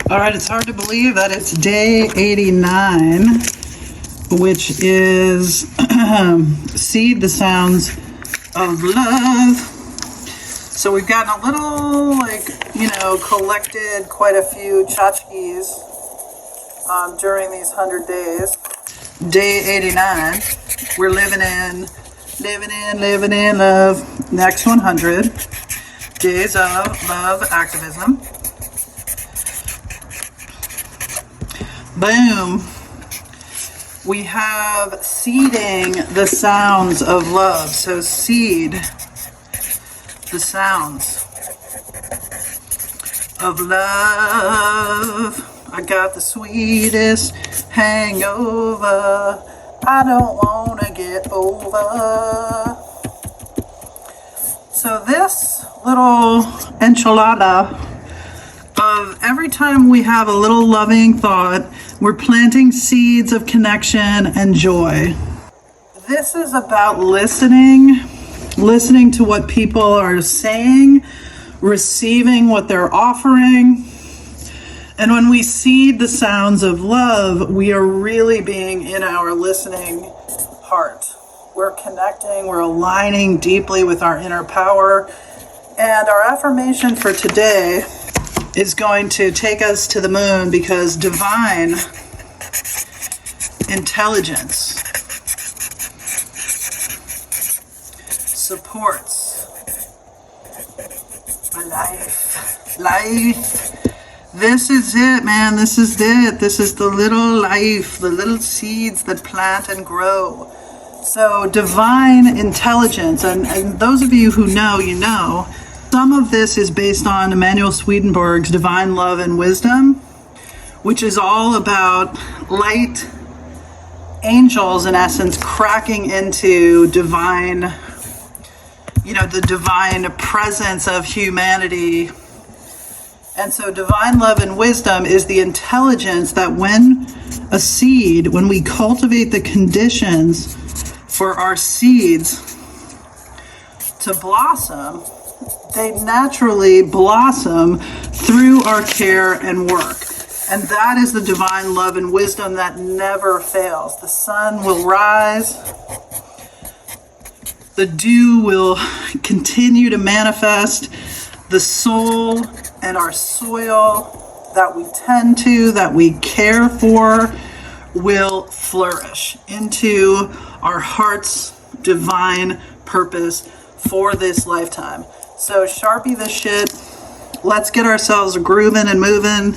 All right, it's hard to believe that it's day 89, which is Seed the Sounds of Love. So we've gotten a little, collected quite a few tchotchkes during these 100 days. Day 89, we're living in love. Next 100 days of love activism. Boom. We have seeding the sounds of love. So seed the sounds of love. I got the sweetest hangover. I don't want to get over. So this little enchilada of every time we have a little loving thought, we're planting seeds of connection and joy. This is about listening to what people are saying, receiving what they're offering. And when we seed the sounds of love, we are really being in our listening heart. We're connecting, we're aligning deeply with our inner power. And our affirmation for today is going to take us to the moon, because divine intelligence supports my life. This is it, man. This is it. This is the little life, the little seeds that plant and grow. So divine intelligence, and those of you who know, you know, some of this is based on Emanuel Swedenborg's Divine Love and Wisdom, which is all about light angels, in essence, cracking into divine, the divine presence of humanity. And so divine love and wisdom is the intelligence that when we cultivate the conditions for our seeds to blossom, they naturally blossom through our care and work. And that is the divine love and wisdom that never fails. The sun will rise. The dew will continue to manifest. The soul and our soil that we tend to, that we care for, will flourish into our heart's divine purpose for this lifetime. So Sharpie this shit. Let's get ourselves grooving and moving.